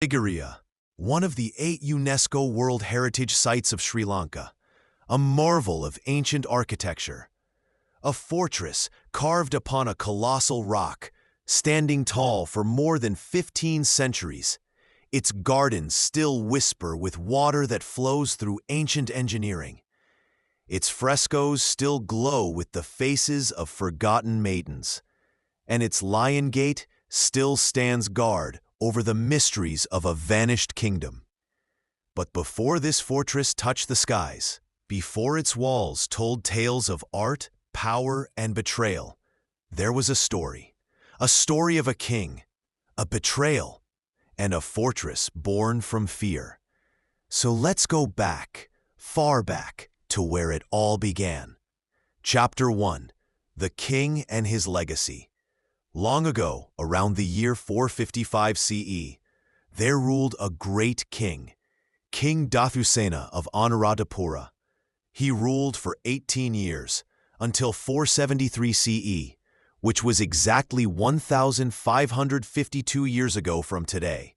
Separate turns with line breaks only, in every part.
Sigiriya, one of the 8 UNESCO World Heritage Sites of Sri Lanka, a marvel of ancient architecture. A fortress carved upon a colossal rock, standing tall for more than 15 centuries. Its gardens still whisper with water that flows through ancient engineering. Its frescoes still glow with the faces of forgotten maidens. And its lion gate still stands guard over the mysteries of a vanished kingdom. But before this fortress touched the skies, before its walls told tales of art, power, and betrayal, there was a story of a king, a betrayal, and a fortress born from fear. So let's go back, far back, to where it all began. Chapter 1: The King and His Legacy. Long ago, around the year 455 CE, there ruled a great king, King Dathusena of Anuradhapura. He ruled for 18 years, until 473 CE, which was exactly 1,552 years ago from today.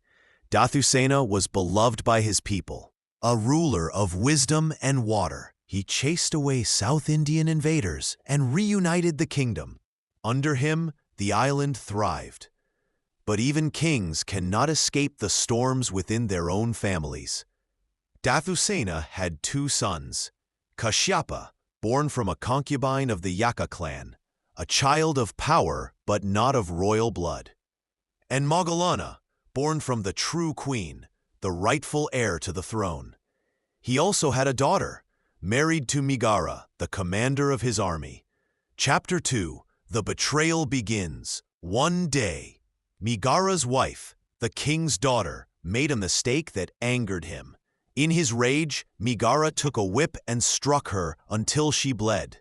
Dathusena was beloved by his people, a ruler of wisdom and water. He chased away South Indian invaders and reunited the kingdom. Under him, the island thrived. But even kings cannot escape the storms within their own families. Dathusena had 2 sons, Kashyapa, born from a concubine of the Yaka clan, a child of power but not of royal blood, and Moggallana, born from the true queen, the rightful heir to the throne. He also had a daughter, married to Megara, the commander of his army. Chapter 2: The Betrayal begins. One day, Megara's wife, the king's daughter, made a mistake that angered him. In his rage, Megara took a whip and struck her until she bled.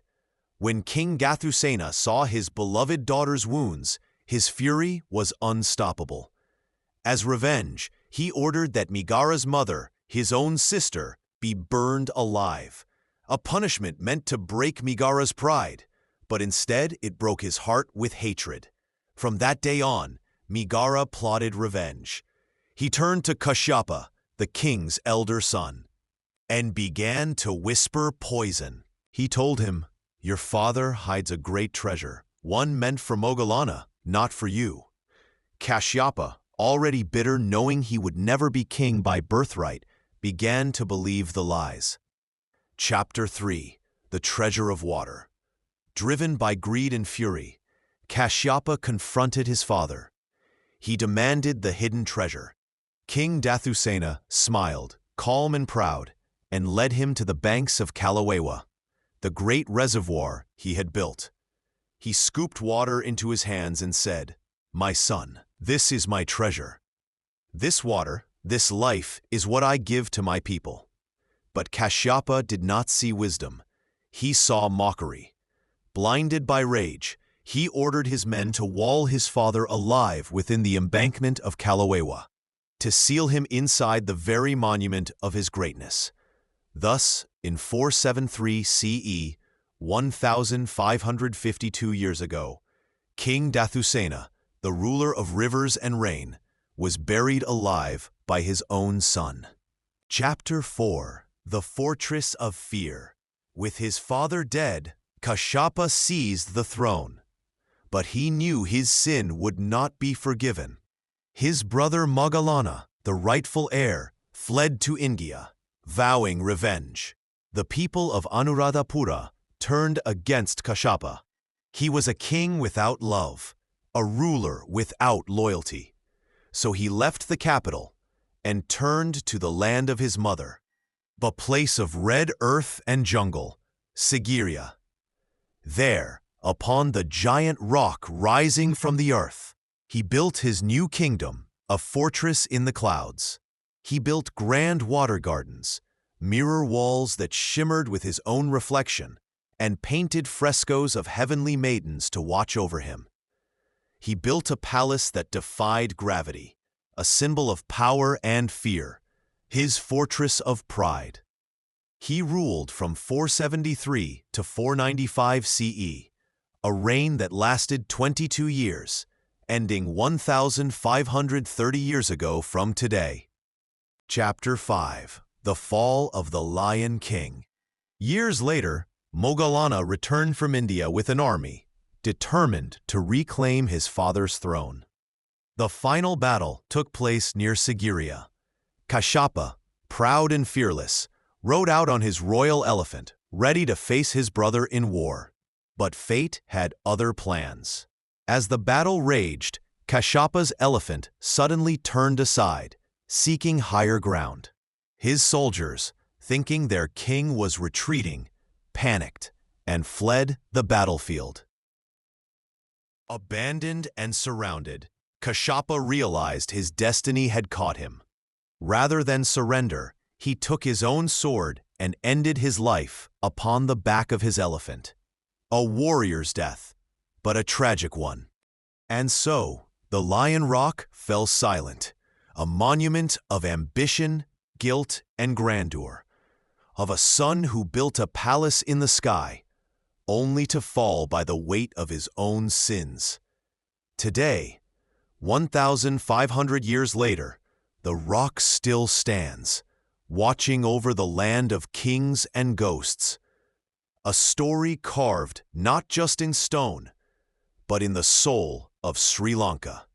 When King Dathusena saw his beloved daughter's wounds, his fury was unstoppable. As revenge, he ordered that Megara's mother, his own sister, be burned alive. A punishment meant to break Megara's pride, but instead it broke his heart with hatred. From that day on, Megara plotted revenge. He turned to Kashyapa, the king's elder son, and began to whisper poison. He told him, "Your father hides a great treasure, one meant for Moggallana, not for you." Kashyapa, already bitter knowing he would never be king by birthright, began to believe the lies. Chapter 3: The Treasure of Water. Driven by greed and fury, Kashyapa confronted his father. He demanded the hidden treasure. King Dathusena smiled, calm and proud, and led him to the banks of Kalawewa, the great reservoir he had built. He scooped water into his hands and said, "My son, this is my treasure. This water, this life, is what I give to my people." But Kashyapa did not see wisdom. He saw mockery. Blinded by rage, he ordered his men to wall his father alive within the embankment of Kalawewa, to seal him inside the very monument of his greatness. Thus, in 473 CE, 1,552 years ago, King Dathusena, the ruler of rivers and rain, was buried alive by his own son. Chapter 4: The Fortress of Fear. With his father dead, Kashyapa seized the throne. But he knew his sin would not be forgiven. His brother Moggallana, the rightful heir, fled to India, vowing revenge. The people of Anuradhapura turned against Kashyapa. He was a king without love, a ruler without loyalty. So he left the capital and turned to the land of his mother, a place of red earth and jungle, Sigiriya. There, upon the giant rock rising from the earth, he built his new kingdom, a fortress in the clouds. He built grand water gardens, mirror walls that shimmered with his own reflection, and painted frescoes of heavenly maidens to watch over him. He built a palace that defied gravity, a symbol of power and fear, his fortress of pride. He ruled from 473 to 495 CE, a reign that lasted 22 years, ending 1,530 years ago from today. Chapter 5: The Fall of the Lion King. Years later, Moggallana returned from India with an army, determined to reclaim his father's throne. The final battle took place near Sigiriya. Kashyapa, proud and fearless, rode out on his royal elephant, ready to face his brother in war. But fate had other plans. As the battle raged, Kashyapa's elephant suddenly turned aside, seeking higher ground. His soldiers, thinking their king was retreating, panicked and fled the battlefield. Abandoned and surrounded, Kashyapa realized his destiny had caught him. Rather than surrender, he took his own sword and ended his life upon the back of his elephant. A warrior's death, but a tragic one. And so, the Lion Rock fell silent, a monument of ambition, guilt, and grandeur, of a son who built a palace in the sky, only to fall by the weight of his own sins. Today, 1,500 years later, the rock still stands, watching over the land of kings and ghosts. A story carved not just in stone, but in the soul of Sri Lanka.